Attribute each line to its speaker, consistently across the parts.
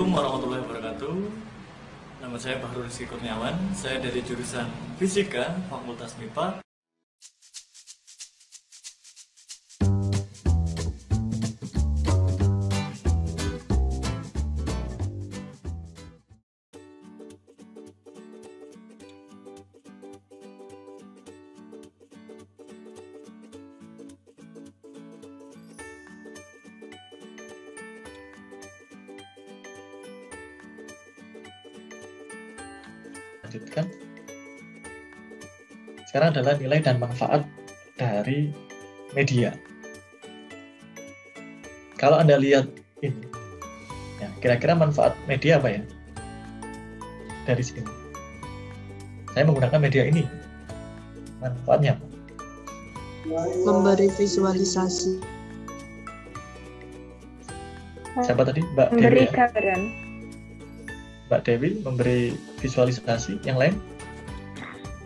Speaker 1: Assalamualaikum warahmatullahi wabarakatuh. Nama saya Bahrul Rizky Kurniawan. Saya dari jurusan Fisika, Fakultas MIPA. Lanjutkan. Sekarang adalah nilai dan manfaat dari media. Kalau Anda lihat ini, ya, kira-kira manfaat media apa ya? Dari sini. Saya menggunakan media ini. Manfaatnya apa?
Speaker 2: Memberi visualisasi.
Speaker 1: Siapa tadi? Mbak Dewi
Speaker 3: Memberi
Speaker 1: ya?
Speaker 3: gambaran.
Speaker 1: Mbak Dewi memberi visualisasi. Yang lain?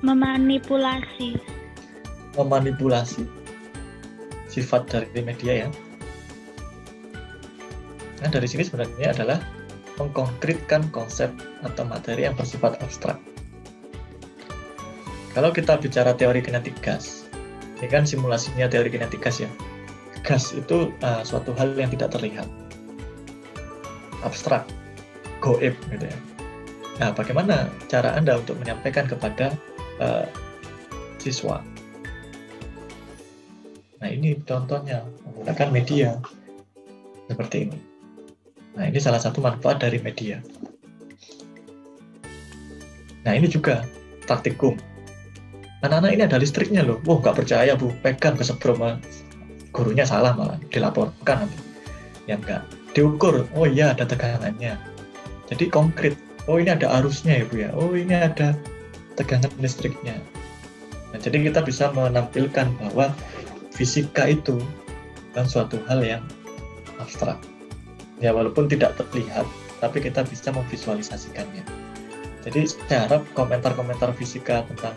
Speaker 3: Memanipulasi.
Speaker 1: Memanipulasi sifat dari media ya. Nah, dari sini sebenarnya adalah mengkonkretkan konsep atau materi yang bersifat abstrak. Kalau kita bicara teori kinetik gas, ini kan simulasinya teori kinetik gas ya. Gas itu suatu hal yang tidak terlihat, abstrak, goib gitu ya. Nah, bagaimana cara Anda untuk menyampaikan kepada siswa? Nah, ini contohnya menggunakan media seperti ini. Nah, ini salah satu manfaat dari media. Nah, ini juga praktikum. Anak-anak ini ada listriknya loh. Wah, nggak percaya Bu, pegang kesetrum, gurunya salah malah dilaporkan nanti. Ya enggak, diukur. Oh iya, ada tegangannya. Jadi konkret. Oh ini ada arusnya ya Bu ya. Oh ini ada tegangan listriknya. Nah, jadi kita bisa menampilkan bahwa fisika itu bukan suatu hal yang abstrak. Ya walaupun tidak terlihat, tapi kita bisa memvisualisasikannya. Jadi saya harap komentar-komentar fisika tentang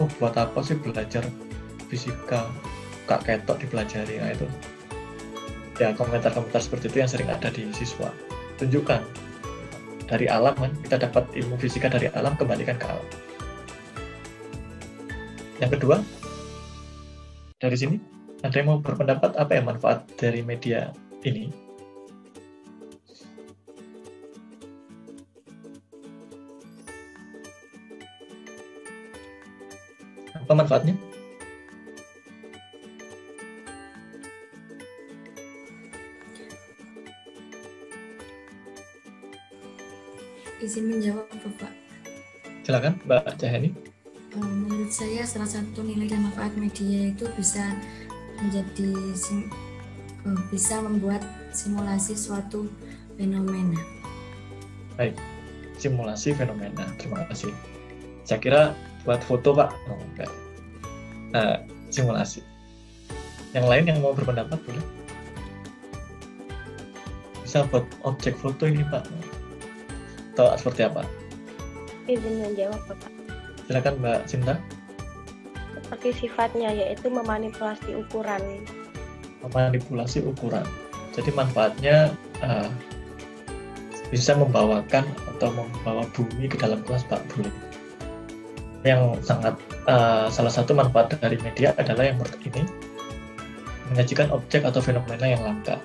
Speaker 1: oh buat apa sih belajar fisika, kak ketok dipelajari, nah itu ya komentar-komentar seperti itu yang sering ada di siswa. Tunjukkan dari alam kan, kita dapat ilmu fisika dari alam, kembalikan ke alam. Yang kedua, dari sini ada yang mau berpendapat apa ya manfaat dari media ini? Apa manfaatnya?
Speaker 4: Izin menjawab Bapak.
Speaker 1: Silakan Mbak Cahani.
Speaker 4: Menurut saya salah satu nilai dan manfaat media itu bisa membuat simulasi suatu fenomena.
Speaker 1: Baik, simulasi fenomena. Terima kasih. Saya kira buat foto Pak. Oh, enggak. Simulasi. Yang lain yang mau berpendapat boleh? Bisa buat objek foto ini Pak. Atau seperti apa?
Speaker 3: Izin menjawab Bapak.
Speaker 1: Silakan Mbak Sinta.
Speaker 3: Seperti sifatnya yaitu memanipulasi ukuran.
Speaker 1: Memanipulasi ukuran. Jadi manfaatnya bisa membawakan atau membawa bumi ke dalam kelas Pak Bro. Yang sangat salah satu manfaat dari media adalah yang ini, menyajikan objek atau fenomena yang langka.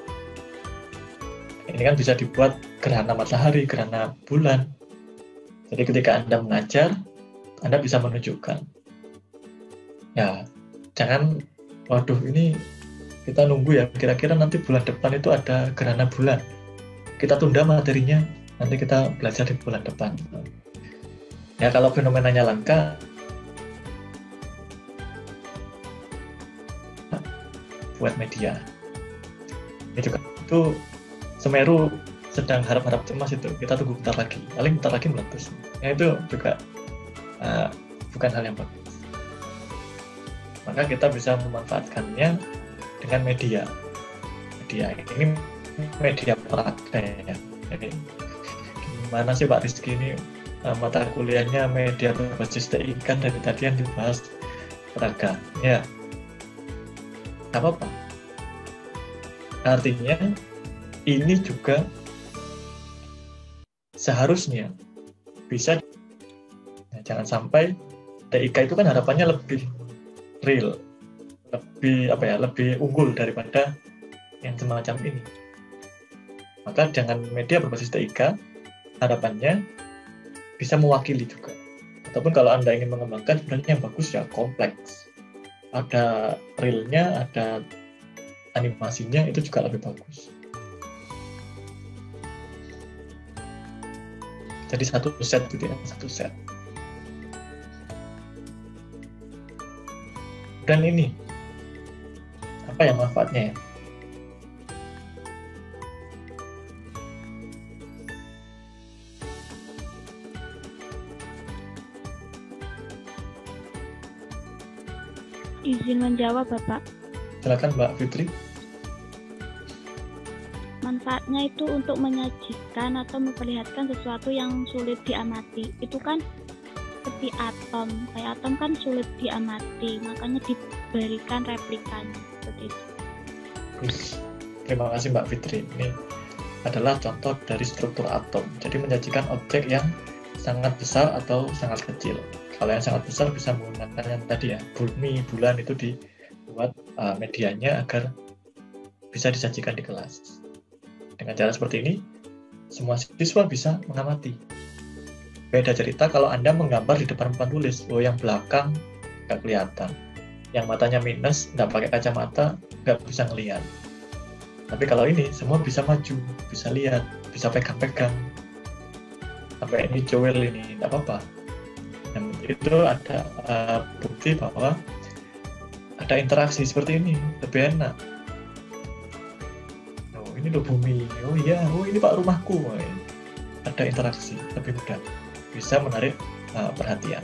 Speaker 1: Ini kan bisa dibuat gerhana matahari, gerhana bulan. Jadi ketika Anda mengajar, Anda bisa menunjukkan. Ya, jangan, waduh ini kita nunggu ya, kira-kira nanti bulan depan itu ada gerhana bulan. Kita tunda materinya, nanti kita belajar di bulan depan. Ya, kalau fenomenanya langka, buat media. Ini juga itu Semeru sedang harap-harap cemas itu, kita tunggu bentar lagi, paling bentar lagi meletus. Ya itu juga bukan hal yang bagus. Maka kita bisa memanfaatkannya dengan media. Media ini media praktek ya. Jadi gimana sih Pak Rizky ini mata kuliahnya media berbasis TI kan dari tadi yang dibahas peraga. Ya, nggak apa-apa. Artinya ini juga seharusnya bisa. Nah, jangan sampai TIK itu kan harapannya lebih real, lebih unggul daripada yang semacam ini. Maka dengan media berbasis TIK harapannya bisa mewakili juga. Ataupun kalau Anda ingin mengembangkan sebenarnya yang bagus ya kompleks, ada realnya, ada animasinya, itu juga lebih bagus. Jadi satu set gitu ya, satu set. Dan ini apa yang manfaatnya ya?
Speaker 5: Izin menjawab, Bapak.
Speaker 1: Silakan Mbak Fitri.
Speaker 5: Manfaatnya itu untuk menyajikan atau memperlihatkan sesuatu yang sulit diamati. Itu kan seperti atom. Kayak atom kan sulit diamati, makanya diberikan replikanya seperti itu.
Speaker 1: Terima kasih Mbak Fitri. Ini adalah contoh dari struktur atom. Jadi menyajikan objek yang sangat besar atau sangat kecil. Kalau yang sangat besar bisa menggunakan yang tadi ya, bumi, bulan itu dibuat medianya agar bisa disajikan di kelas. Dengan cara seperti ini, semua siswa bisa mengamati. Beda cerita kalau Anda menggambar di depan papan tulis, yang belakang nggak kelihatan. Yang matanya minus, nggak pakai kacamata, nggak bisa ngelihat. Tapi kalau ini, semua bisa maju, bisa lihat, bisa pegang-pegang. Sampai ini Joel ini, nggak apa-apa. Dan itu ada bukti bahwa ada interaksi seperti ini, lebih enak. Oh, ini loh bumi, oh iya, oh ini Pak rumahku. Oh, ya. Ada interaksi, lebih mudah. Bisa menarik perhatian.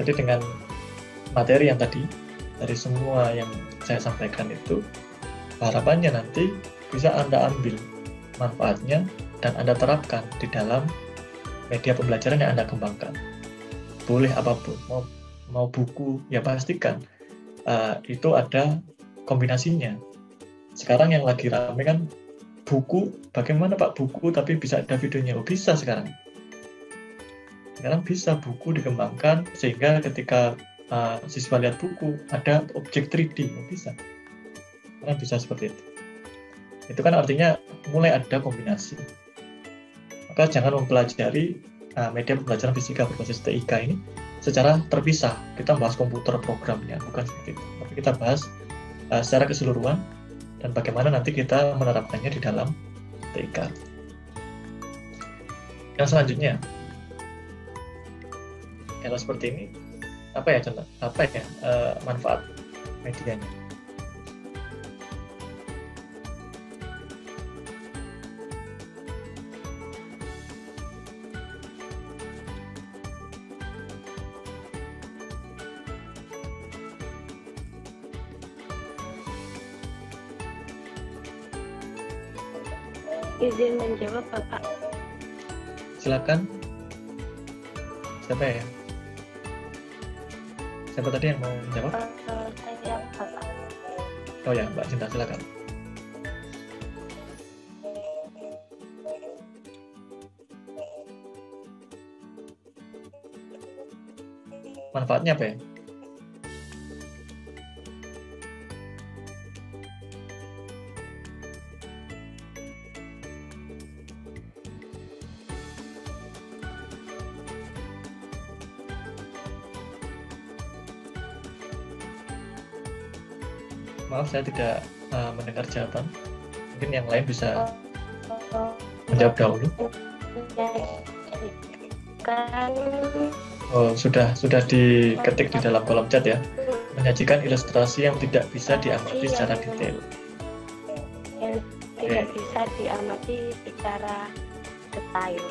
Speaker 1: Jadi dengan materi yang tadi, dari semua yang saya sampaikan itu, harapannya nanti bisa Anda ambil manfaatnya dan Anda terapkan di dalam media pembelajaran yang Anda kembangkan. Boleh apapun, mau buku, ya pastikan itu ada kombinasinya. Sekarang yang lagi rame kan buku, bagaimana Pak buku tapi bisa ada videonya? Oh, bisa sekarang. Sekarang bisa buku dikembangkan sehingga ketika siswa lihat buku ada objek 3D, oh, bisa. Sekarang bisa seperti itu. Itu kan artinya mulai ada kombinasi. Maka jangan mempelajari media pembelajaran fisika berbasis TIK ini secara terpisah. Kita bahas komputer programnya, bukan seperti itu. Tapi kita bahas secara keseluruhan dan bagaimana nanti kita menerapkannya di dalam TIK. Yang selanjutnya, kalau seperti ini, apa ya contoh? Apa ya manfaat medianya?
Speaker 3: Izin menjawab, Bapak.
Speaker 1: Silakan. Siapa ya? Siapa tadi yang mau menjawab?
Speaker 3: Saya, Bapak.
Speaker 1: Oh ya, Mbak Cinta, silakan. Manfaatnya apa ya? Maaf, saya tidak mendengar jawaban. Mungkin yang lain bisa menjawab dahulu.
Speaker 3: Kan
Speaker 1: Oh, sudah diketik di dalam kolom chat ya. Menyajikan ilustrasi yang tidak bisa diamati secara detail.
Speaker 3: yang tidak bisa diamati secara detail.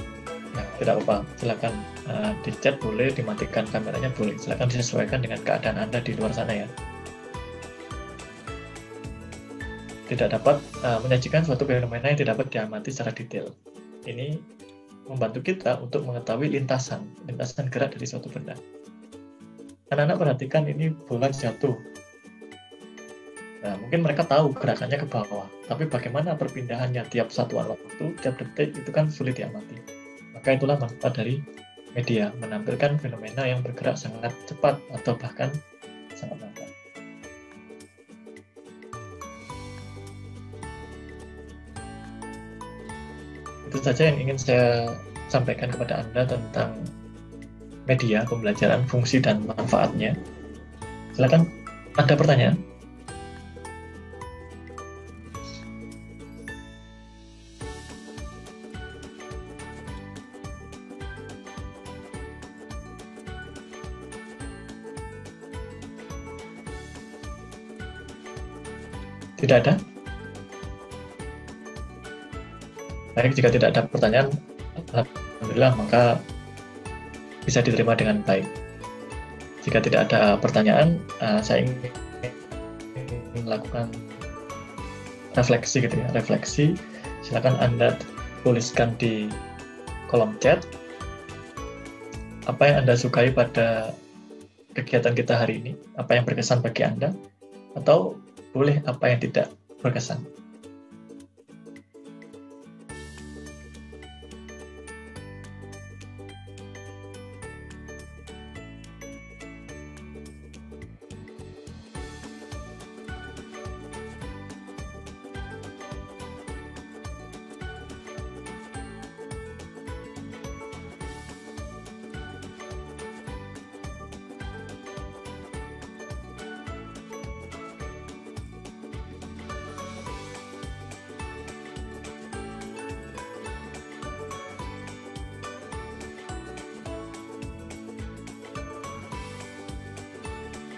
Speaker 1: Nah, tidak apa-apa. Silakan di chat boleh, dimatikan kameranya boleh. Silakan disesuaikan dengan keadaan Anda di luar sana ya. Tidak dapat menyajikan suatu fenomena yang tidak dapat diamati secara detail. Ini membantu kita untuk mengetahui lintasan gerak dari suatu benda. Anak-anak perhatikan ini bola jatuh. Nah, mungkin mereka tahu gerakannya ke bawah, tapi bagaimana perpindahannya tiap satuan waktu, tiap detik itu kan sulit diamati. Maka itulah manfaat dari media, menampilkan fenomena yang bergerak sangat cepat atau bahkan sangat lambat. Itu saja yang ingin saya sampaikan kepada Anda tentang media pembelajaran, fungsi dan manfaatnya. Silakan, ada pertanyaan? Tidak ada? Baik, jika tidak ada pertanyaan, alhamdulillah, maka bisa diterima dengan baik. Jika tidak ada pertanyaan, saya ingin melakukan refleksi gitu ya, refleksi. Silakan Anda tuliskan di kolom chat apa yang Anda sukai pada kegiatan kita hari ini, apa yang berkesan bagi Anda, atau boleh apa yang tidak berkesan.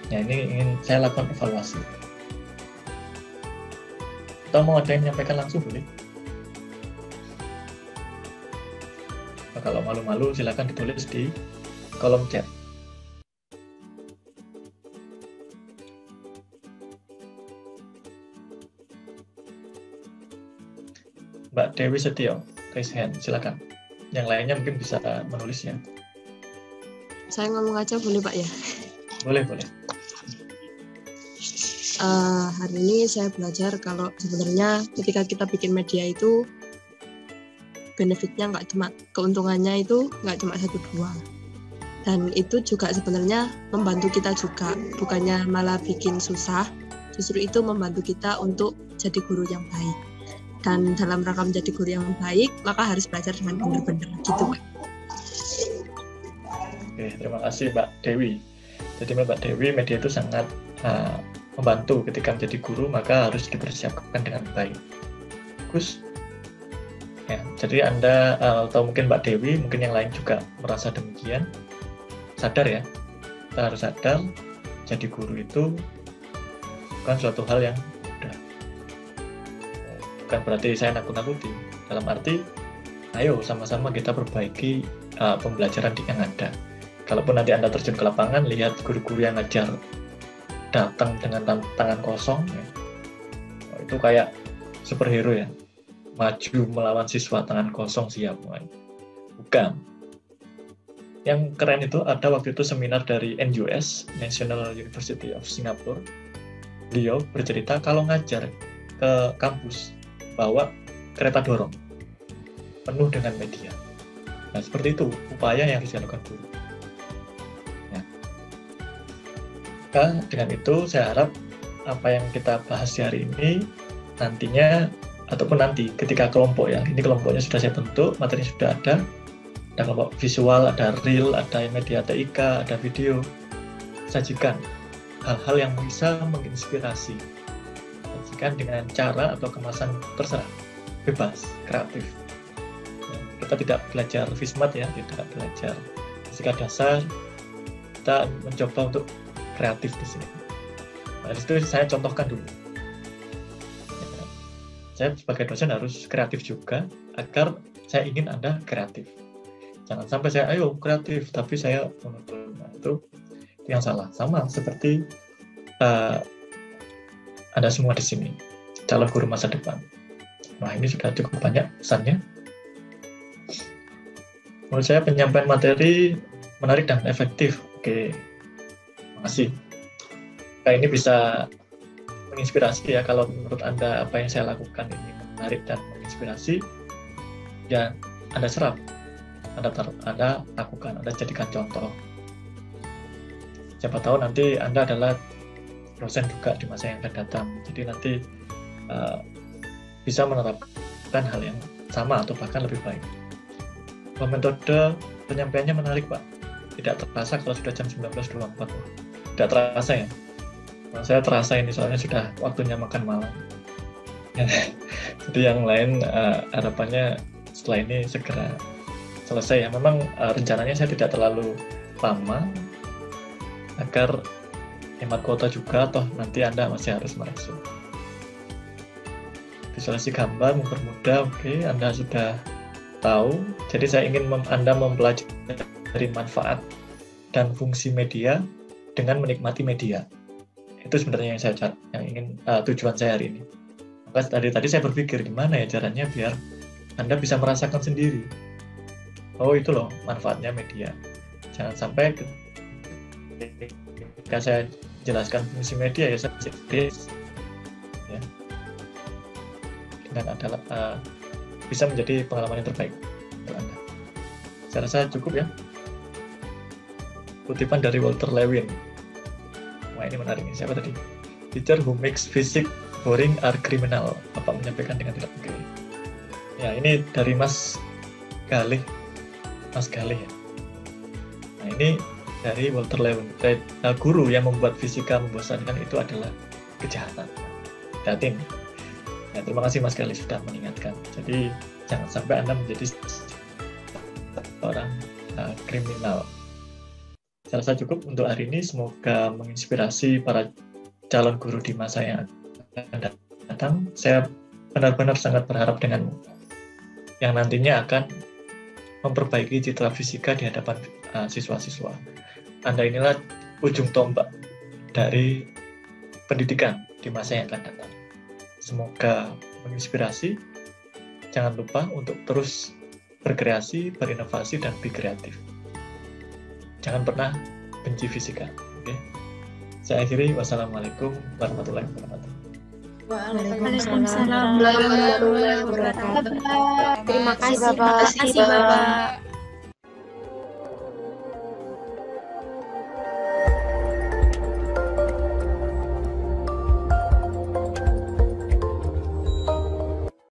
Speaker 1: Ya, ini ingin saya lakukan evaluasi. Atau mau ada yang menyampaikan langsung boleh. Nah, kalau malu-malu silakan ditulis di kolom chat. Mbak Dewi Setio, raise hand, silakan. Yang lainnya mungkin bisa menulis ya.
Speaker 2: Saya ngomong aja boleh Pak ya?
Speaker 1: Boleh, boleh.
Speaker 2: Hari ini saya belajar kalau sebenarnya ketika kita bikin media itu benefitnya nggak cuma, keuntungannya itu nggak cuma 1-2, dan itu juga sebenarnya membantu kita juga, bukannya malah bikin susah, justru itu membantu kita untuk jadi guru yang baik. Dan dalam rangka menjadi guru yang baik, maka harus belajar dengan benar-benar gitu Pak.
Speaker 1: Oke, terima kasih Mbak Dewi. Jadi Mbak Dewi, media itu sangat membantu ketika menjadi guru, maka harus dipersiapkan dengan baik. Bagus. Ya, jadi Anda atau mungkin Mbak Dewi, mungkin yang lain juga merasa demikian. Sadar ya, kita harus sadar jadi guru itu bukan suatu hal yang mudah. Bukan berarti saya nakut-nakuti. Dalam arti, ayo sama-sama kita perbaiki pembelajaran yang ada. Kalaupun nanti Anda terjun ke lapangan, lihat guru-guru yang ngajar datang dengan tangan kosong, ya. Itu kayak superhero ya, maju melawan siswa tangan kosong siap. Bukan. Yang keren itu ada waktu itu seminar dari NUS, National University of Singapore. Beliau bercerita kalau ngajar ke kampus bawa kereta dorong penuh dengan media. Nah, seperti itu upaya yang harus dilakukan guru. Maka dengan itu saya harap apa yang kita bahas hari ini nantinya, ataupun nanti ketika kelompok ya, ini kelompoknya sudah saya bentuk, materi sudah ada kelompok visual, ada reel, ada media TIK, ada video, sajikan hal-hal yang bisa menginspirasi, sajikan dengan cara atau kemasan terserah, bebas, kreatif. Kita tidak belajar Vismat ya, tidak belajar fisika dasar, kita mencoba untuk kreatif di sini. Nah, di situ saya contohkan dulu. Ya, saya sebagai dosen harus kreatif juga agar saya ingin Anda kreatif. Jangan sampai saya ayo kreatif tapi saya nah, itu yang salah. Sama seperti Anda semua di sini, calon guru masa depan. Nah, ini sudah cukup banyak pesannya. Menurut saya penyampaian materi menarik dan efektif. Oke. Terima kasih. Nah, ini bisa menginspirasi ya. Kalau menurut Anda apa yang saya lakukan ini menarik dan menginspirasi, ya Anda serap, Anda lakukan, Anda jadikan contoh. Siapa tahu nanti Anda adalah dosen juga di masa yang akan datang, jadi nanti bisa menerapkan hal yang sama atau bahkan lebih baik. Metode penyampaiannya menarik, Pak. Tidak terasa kalau sudah jam 19.24. Tidak terasa ya. Nah, saya terasa ini soalnya sudah waktunya makan malam. Jadi yang lain harapannya setelah ini segera selesai ya. Memang rencananya saya tidak terlalu lama agar hemat kuota juga, toh nanti Anda masih harus merespon. Visualisasi gambar mempermudah, oke, Anda sudah tahu. Jadi saya ingin Anda mempelajari manfaat dan fungsi media dengan menikmati media. Itu sebenarnya yang ingin tujuan saya hari ini. Maka tadi saya berpikir gimana ya caranya biar Anda bisa merasakan sendiri. Oh itu loh manfaatnya media. Jangan sampai ketika saya jelaskan fungsi media ya saya ya. Dan adalah bisa menjadi pengalaman yang terbaik untuk Anda. Saya rasa cukup ya. Kutipan dari Walter Lewin. Wah ini menarik nih. Siapa tadi? Teacher who makes physics boring are criminal. Bapak menyampaikan dengan tidak oke. Ya ini dari Mas Galih ya. Nah ini dari Walter Lewin. Guru yang membuat fisika membosankan itu adalah kejahatan. Hati-hati. Ya, terima kasih Mas Galih sudah mengingatkan. Jadi jangan sampai Anda menjadi orang kriminal. Saya rasa cukup untuk hari ini. Semoga menginspirasi para calon guru di masa yang akan datang. Saya benar-benar sangat berharap denganmu, yang nantinya akan memperbaiki citra fisika di hadapan siswa-siswa. Anda inilah ujung tombak dari pendidikan di masa yang akan datang. Semoga menginspirasi. Jangan lupa untuk terus berkreasi, berinovasi, dan be kreatif. Jangan pernah benci fisika. Oke? Saya akhiri. Wassalamualaikum warahmatullahi wabarakatuh.
Speaker 4: Waalaikumsalam warahmatullahi wabarakatuh.
Speaker 3: Terima kasih,
Speaker 4: Terima kasih, Bapak.